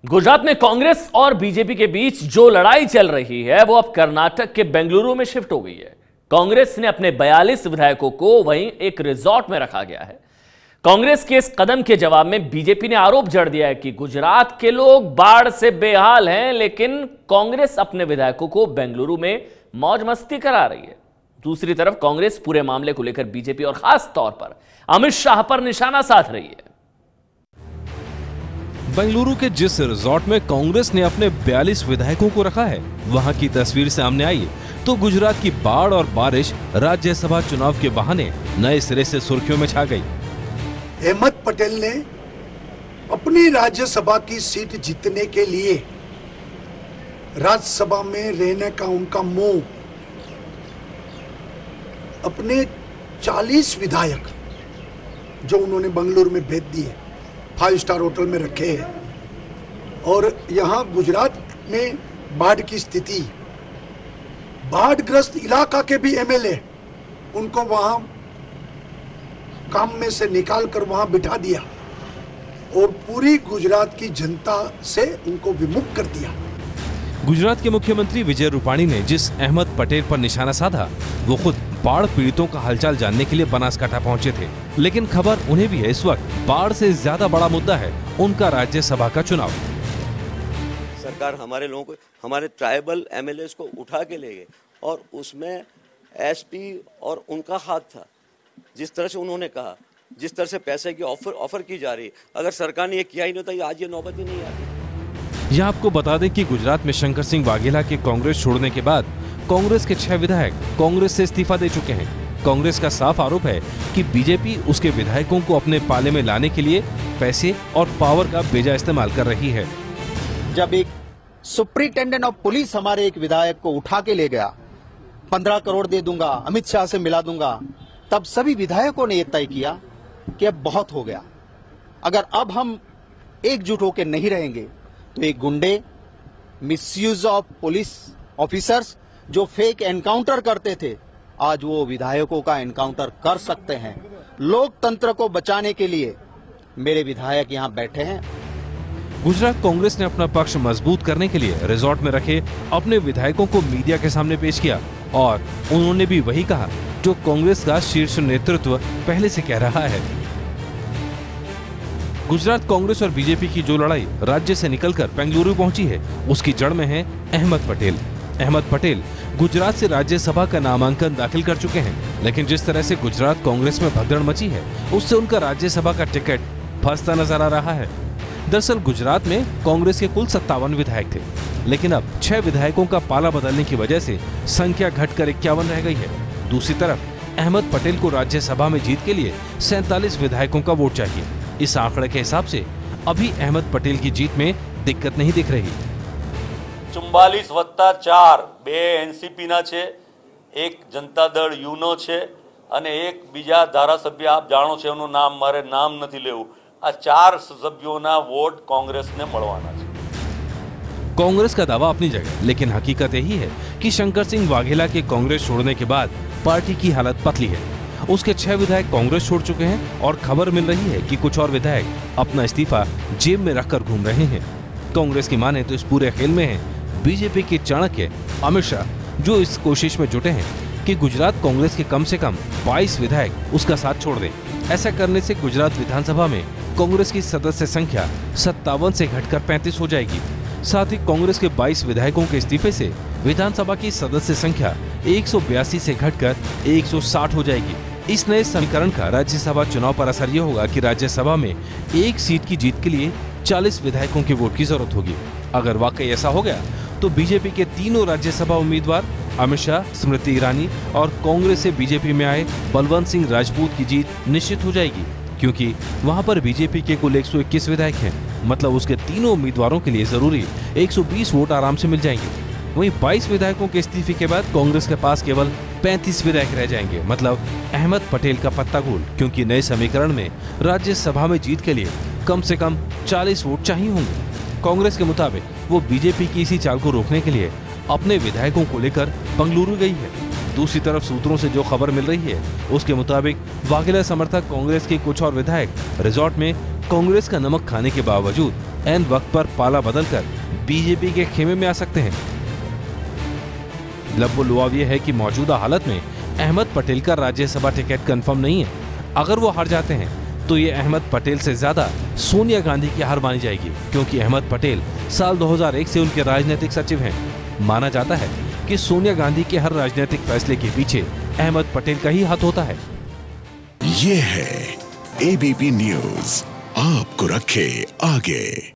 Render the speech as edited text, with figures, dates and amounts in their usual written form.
गुजरात में कांग्रेस और बीजेपी के बीच जो लड़ाई चल रही है वो अब कर्नाटक के बेंगलुरु में शिफ्ट हो गई है। कांग्रेस ने अपने 42 विधायकों को वहीं एक रिजॉर्ट में रखा गया है। कांग्रेस के इस कदम के जवाब में बीजेपी ने आरोप जड़ दिया है कि गुजरात के लोग बाढ़ से बेहाल हैं, लेकिन कांग्रेस अपने विधायकों को बेंगलुरु में मौज मस्ती करा रही है। दूसरी तरफ कांग्रेस पूरे मामले को लेकर बीजेपी और खास तौर पर अमित शाह पर निशाना साध रही है। बेंगलुरु के जिस रिजॉर्ट में कांग्रेस ने अपने 42 विधायकों को रखा है, वहां की तस्वीर सामने आई तो गुजरात की बाढ़ और बारिश राज्यसभा चुनाव के बहाने नए सिरे से सुर्खियों में छा गई। अहमद पटेल ने अपनी राज्यसभा की सीट जीतने के लिए राज्यसभा में रहने का उनका मोह अपने 40 विधायक जो उन्होंने बेंगलुरु में भेज दिए, 5 स्टार होटल में रखे हैं। और यहाँ गुजरात में बाढ़ की स्थिति, बाढ़ग्रस्त इलाका के भी एमएलए उनको वहाँ काम में से निकाल कर वहाँ बिठा दिया और पूरी गुजरात की जनता से उनको विमुख कर दिया। गुजरात के मुख्यमंत्री विजय रूपाणी ने जिस अहमद पटेल पर निशाना साधा, वो खुद बाढ़ पीड़ितों का हालचाल जानने के लिए बनासकांठा पहुंचे थे। लेकिन खबर उन्हें भी है, इस वक्त बाढ़ से ज्यादा बड़ा मुद्दा है उनका राज्यसभा का चुनाव। सरकार हमारे लोगों को, हमारे ट्राइबल एमएलए को उठा के ले गए और उसमें एसपी और उनका हाथ था। जिस तरह से उन्होंने कहा, जिस तरह से पैसे की ऑफर की जा रही है, अगर सरकार ने ये किया ही नहीं होता आज ये नौबत ही नहीं आती। यह आपको बता दें कि गुजरात में शंकर सिंह वाघेला के कांग्रेस छोड़ने के बाद कांग्रेस के 6 विधायक कांग्रेस से इस्तीफा दे चुके हैं। कांग्रेस का साफ आरोप है कि बीजेपी उसके विधायकों को अपने पाले में लाने के लिए पैसे और पावर का बेजा इस्तेमाल कर रही है। जब एक सुप्रिंटेंडेंट ऑफ पुलिस हमारे एक विधायक को उठा के ले गया, 15 करोड़ दे दूंगा, अमित शाह से मिला दूंगा, तब सभी विधायकों ने यह तय किया कि अब बहुत हो गया। अगर अब हम एकजुट होकर नहीं रहेंगे तो एक गुंडे, मिसयूज ऑफ पुलिस ऑफिसर्स जो फेक एनकाउंटर करते थे, आज वो विधायकों का एनकाउंटर कर सकते हैं। लोकतंत्र को बचाने के लिए मेरे विधायक यहाँ बैठे हैं। गुजरात कांग्रेस ने अपना पक्ष मजबूत करने के लिए रिजॉर्ट में रखे अपने विधायकों को मीडिया के सामने पेश किया और उन्होंने भी वही कहा जो कांग्रेस का शीर्ष नेतृत्व पहले से कह रहा है। गुजरात कांग्रेस और बीजेपी की जो लड़ाई राज्य से निकलकर बेंगलुरु पहुंची है, उसकी जड़ में है अहमद पटेल। अहमद पटेल गुजरात से राज्यसभा का नामांकन दाखिल कर चुके हैं, लेकिन जिस तरह से गुजरात कांग्रेस में भगदड़ मची है, उससे उनका राज्यसभा का टिकट फंसता नजर आ रहा है। दरअसल गुजरात में कांग्रेस के कुल 57 विधायक थे, लेकिन अब 6 विधायकों का पाला बदलने की वजह से संख्या घटकर 51 रह गई है। दूसरी तरफ अहमद पटेल को राज्यसभा में जीत के लिए 47 विधायकों का वोट चाहिए। इस आंकड़े के हिसाब से अभी अहमद पटेल की जीत में दिक्कत नहीं दिख रही। 44+4 બે એનસીપી ના છે, એક જનતા દળ યુનો છે અને એક બીજા ધારાસભ્ય આપ જાણો છો એનું નામ મારે નામ નથી લેવું। આ 4 સભ્યોના વોટ કોંગ્રેસને મળવાના છે। कांग्रेस का दावा अपनी जगह, लेकिन हकीकत यही है कि शंकर सिंह वाघेला के कांग्रेस छोड़ने के बाद पार्टी की हालत पतली है। उसके 6 विधायक कांग्रेस छोड़ चुके हैं और खबर मिल रही है कि कुछ और विधायक अपना इस्तीफा जेब में रखकर घूम रहे हैं। कांग्रेस की माने तो इस पूरे खेल में है बीजेपी के चाणक्य अमित शाह, जो इस कोशिश में जुटे हैं कि गुजरात कांग्रेस के कम से कम 22 विधायक उसका साथ छोड़ दें। ऐसा करने से गुजरात विधानसभा में कांग्रेस की सदस्य संख्या 57 से घटकर 35 हो जाएगी। साथ ही कांग्रेस के 22 विधायकों के इस्तीफे से विधानसभा की सदस्य संख्या 182 से घटकर 160 हो जाएगी। इस नए समीकरण का राज्यसभा चुनाव पर असर ये होगा कि राज्यसभा में एक सीट की जीत के लिए 40 विधायकों के वोट की जरूरत होगी। अगर वाकई ऐसा हो गया तो बीजेपी के तीनों राज्यसभा उम्मीदवार अमित शाह, स्मृति ईरानी और कांग्रेस से बीजेपी में आए बलवंत सिंह राजपूत की जीत निश्चित हो जाएगी, क्योंकि वहां पर बीजेपी के कुल 121 विधायक हैं। मतलब उसके तीनों उम्मीदवारों के लिए जरूरी 120 वोट आराम से मिल जाएंगे। वहीं 22 विधायकों के इस्तीफे के बाद कांग्रेस के पास केवल 35 विधायक रह जाएंगे। मतलब अहमद पटेल का पत्ता गोल, क्योंकि नए समीकरण में राज्यसभा में जीत के लिए कम से कम 40 वोट चाहिए होंगे। कांग्रेस के मुताबिक वो बीजेपी की इसी चाल को रोकने के लिए अपने विधायकों को लेकर बेंगलुरु गई है। दूसरी तरफ सूत्रों से जो खबर मिल रही है उसके मुताबिक वाघेला समर्थक कांग्रेस के कुछ और विधायक रिजॉर्ट में कांग्रेस का नमक खाने के बावजूद ऐन वक्त पर पाला बदलकर बीजेपी के खेमे में आ सकते हैं। लब्बो-लुआब ये है कि मौजूदा हालत में अहमद पटेल का राज्यसभा टिकट कंफर्म नहीं है। अगर वो हार जाते हैं तो ये अहमद पटेल से ज्यादा सोनिया गांधी की हार मानी जाएगी, क्योंकि अहमद पटेल साल 2001 से उनके राजनीतिक सचिव हैं। माना जाता है कि सोनिया गांधी के हर राजनीतिक फैसले के पीछे अहमद पटेल का ही हाथ होता है। ये है एबीपी न्यूज़, आपको रखे आगे।